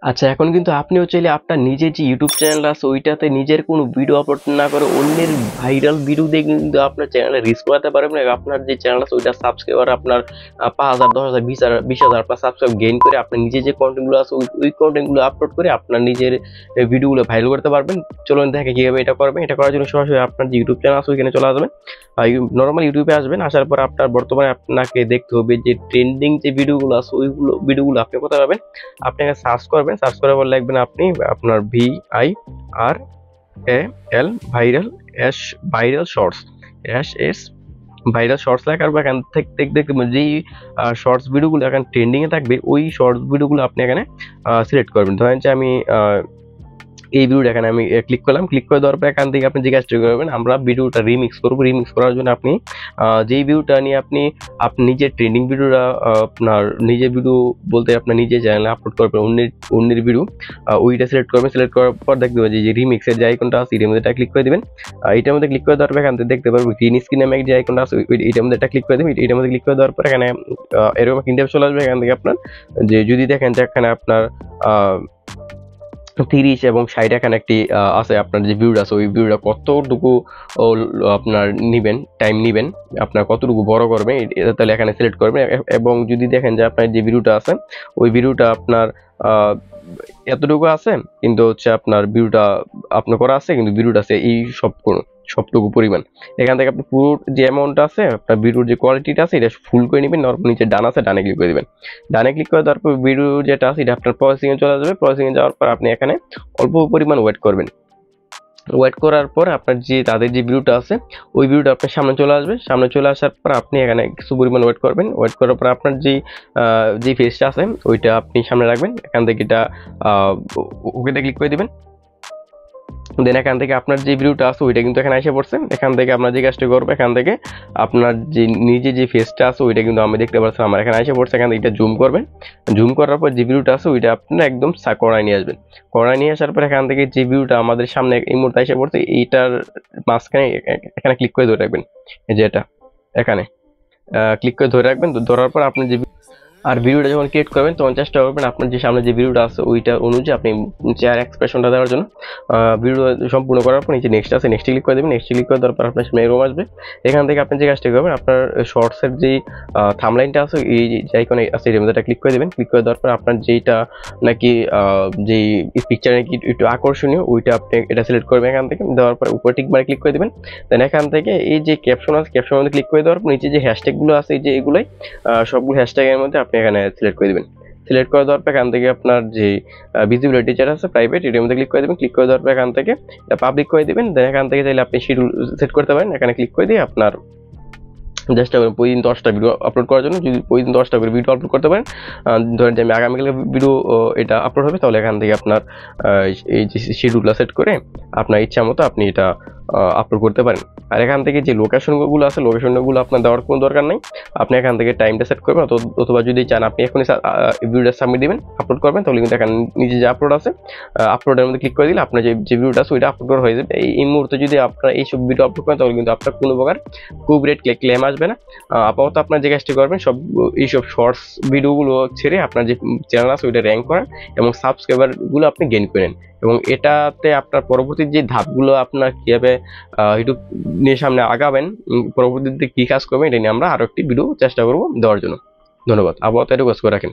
আচ্ছা, এখন কিন্তু আপনিও চাইলে আপনার নিজের যে ইউটিউব চ্যানেল আছে ওইটাতে নিজের কোনো ভিডিও আপলোড না করে অন্যের ভাইরাল ভিডিও দিয়ে কিন্তু আপনার চ্যানেলে রিচ করাতে পারবেন। আপনার যে চ্যানেল আছে ওইটা সাবস্ক্রাইবার আপনার 5,000, 10,000, 20,000 আপনার সাবস্ক্রাইব গেইন করে আপনার নিজের যে কন্টেন্টগুলো আছে ওই কন্টেন্টগুলো আপলোড করে আপনার নিজের ভিডিওগুলো ভাইরাল করতে পারবেন। চলুন দেখে কীভাবে এটা করবেন। এটা করার জন্য সরাসরি আপনার যে ইউটিউব চ্যানেল আছে ওইখানে চলে আসবেন। নর্মাল ইউটিউবে আসবেন, আসার পর আপনার বর্তমানে আপনাকে দেখতে হবে যে ট্রেন্ডিং যে ভিডিওগুলো আছে ওইগুলো ভিডিওগুলো আপনি কোথায় পাবেন। আপনাকে সার্চ করবেন, সার্চ করার পর লিখবেন আপনি আপনার VIRAL viral viral shorts S viral shorts লেখার পর এখান থেকে দেখবেন যেই শর্টস ভিডিওগুলো এখন ট্রেন্ডিং এ থাকবে ওই শর্টস ভিডিওগুলো আপনি এখানে সিলেক্ট করবেন। ধরেন যে আমি এই ভিডিওটা এখানে আমি ক্লিক করলাম, ক্লিক করে দেওয়ার পর এখান থেকে আপনি জিজ্ঞাসা করবেন আমরা ভিডিওটা রিমিক্স করবো। রিমিক্স করার জন্য আপনি যেই ভিডিওটা নিয়ে আপনি নিজের ট্রেন্ডিং ভিডিওটা আপনার নিজের ভিডিও বলতে আপনার নিজের চ্যানেলে আপলোড করবেন অন্যের ভিডিও, ওইটা সিলেক্ট করবেন। সিলেক্ট করার পর দেখতে পাবেন যে রিমিক্সের যে আইকনটা আছে এটার মধ্যে ক্লিক করে দেবেন। এটার মধ্যে ক্লিক করে দেওয়ার পর এখান থেকে দেখতে পারবেন গ্রিন স্ক্রিন নামে যে আইকনটা আছে এটার মধ্যে ক্লিক করে দেবেন। এটার মধ্যে ক্লিক করে দেওয়ার পর এখানে এরকম কিনতে চলে আসবে। এখান থেকে আপনার যে যদি দেখেন যে এখানে আপনার 30 এবং 60 এখানে একটি আছে আপনার যে ভিউটা আছে ওই ভিউটা কতটুকু আপনার নিবেন, টাইম নিবেন, আপনার কতটুকু বড় করবেন তাহলে এখানে সিলেক্ট করবেন। এবং যদি দেখেন যে আপনার যে ভিডিওটা আছে ওই ভিডিওটা আপনার এতটুকু আছে কিন্তু হচ্ছে আপনার ভিডিওটা আপনার করা আছে কিন্তু ভিডিওটা আছে এই সবটুকু পরিমাণ, এখান থেকে আপনি পুরো যে অ্যামাউন্টটা আছে আপনার ভিডিওর যে কোয়ালিটিটা আছে এটা ফুল করে নেবেন। নিচে ডান আছে ডানে ক্লিক করে দেবেন। ডানে ক্লিক করে দেওয়ার পর ভিডিও যেটা আছে এটা আপনার প্রসেসিং এ চলে যাবে। প্রসেসিং এ যাওয়ার পর আপনি এখানে অল্প পরিমাণ ওয়েট করবেন। ওয়েট করার পর আপনার যে তাদের যে ভিডিওটা আছে ওই ভিডিওটা আপনার সামনে চলে আসবে। সামনে চলে আসার পর আপনি এখানে কিছু পরিমাণ ওয়েট করবেন। ওয়েট করার পর আপনার যে ফেসটা আছে ওইটা আপনি সামনে রাখবেন। এখান থেকে এটা ওকেতে ক্লিক করে দিবেন। দেন এখান থেকে আপনার যে ভিডিওটা আছে ওইটা কিন্তু এখানে এসে পড়ছে। এখান থেকে আপনার যে কাজটা করবো এখান থেকে আপনার যে নিজে যে ফেসটা আছে ওইটা কিন্তু আমি দেখতে পাচ্ছি আমার এখানে এসে পড়ছে। এখান থেকে এটা জুম করবেন। জুম করার পর যে ভিডিওটা আছে ওইটা আপনার একদম কড়াই নিয়ে আসবেন। কড়াই নিয়ে আসার পর এখান থেকে যে ভিডিওটা আমাদের সামনে এই মুহূর্তে এসে পড়ছে এইটার মাঝখানে এখানে ক্লিক করে ধরে রাখবেন। এই যে এটা এখানে ক্লিক করে ধরে রাখবেন। ধরার পর আপনি যে আর ভিডিওটা যখন ক্রিয়েট করবেন তখন চেষ্টা করবেন আপনার যে সামনে যে ভিডিওটা আছে ওইটা অনুযায়ী আপনি চেয়ার এক্সপ্রেশনটা দেওয়ার জন্য ভিডিও সম্পূর্ণ করার পর নিচে নেক্সট আছে নেক্সট ক্লিক করে দেবেন। নেক্সট ক্লিক করে দেওয়ার পর আপনার সামনে এরকম আসবে। এখান থেকে আপনি যে কাজটা করবেন আপনার শর্টসের যে থাম্বনেইলটা আছে এই যে আইকনে আছে এর মধ্যে ক্লিক করে দেবেন। ক্লিক করে দেওয়ার পর আপনার যেটা নাকি যেই পিকচার নাকি একটু আকর্ষণীয় ওইটা আপনি এটা সিলেক্ট করবেন। এখান থেকে দেওয়ার পর উপরে টিক মারে ক্লিক করে দেবেন। দেন এখান থেকে এই যে ক্যাপশন আছে ক্যাপশনের মধ্যে ক্লিক করে দেওয়ার পর নিচে যে হ্যাশট্যাগুলো আছে এই যে এগুলাই সবগুলো হ্যাশট্যাগের মধ্যে আপনি এখানে সিলেক্ট করে দেবেন। সিলেক্ট করে দেওয়ার পর এখান থেকে আপনার যে ভিজিবিলিটি যেটা আছে প্রাইভেট এটার মধ্যে ক্লিক করে দেবেন। ক্লিক করে দেওয়ার পর এখান থেকে পাবলিক করে দেবেন। দেন এখান থেকে চাইলে আপনি শিডিউল সেট করতে পারেন। এখানে ক্লিক করে দিয়ে আপনার চেষ্টা করবেন প্রতিদিন 10টা ভিডিও আপলোড করার জন্য। যদি প্রতিদিন 10টা করে ভিডিও আপলোড করতে পারেন, ধরেন যে আমি আগামীকাল ভিডিও এটা আপলোড হবে তাহলে এখান থেকে আপনার এই যে শিডিউলটা সেট করে আপনার ইচ্ছা মতো আপনি এটা আপলোড করতে পারেন। আর এখান থেকে যে লোকেশনগুলো আছে লোকেশনগুলো আপনার দেওয়ার কোনো দরকার নেই। আপনি এখান থেকে টাইমটা সেট করবেন অথবা যদি চান আপনি এখনই ভিডিওটা সাবমিট দিবেন আপলোড করবেন তাহলে কিন্তু এখানে নিজে যে আপলোড আছে আপলোডের মধ্যে ক্লিক করে দিলে আপনার যে ভিডিওটা আছে ওইটা আপলোড করা হয়ে যাবে। এই মুহূর্তে যদি আপনার এইসব ভিডিও আপলোড করেন তাহলে কিন্তু আপনার কোনো প্রকার কপিরাইট ক্লেম আসবে না। আপাতত আপনার যে কাজটি করবেন সব এইসব শর্টস ভিডিওগুলো ছেড়ে আপনার যে চ্যানেল আছে ওইটা র্যাঙ্ক করেন এবং সাবস্ক্রাইবারগুলো আপনি গেইন করেন। এবং এটাতে আপনার পরবর্তী যে ধাপগুলো আপনার কীভাবে ইউটিউব নিয়ে সামনে আগাবেন, পরবর্তীতে কী কাজ করবেন এটা নিয়ে আমরা আরও একটি ভিডিও চেষ্টা করবো দেওয়ার জন্য। ধন্যবাদ। আপাতত এটা কাজ করে রাখেন।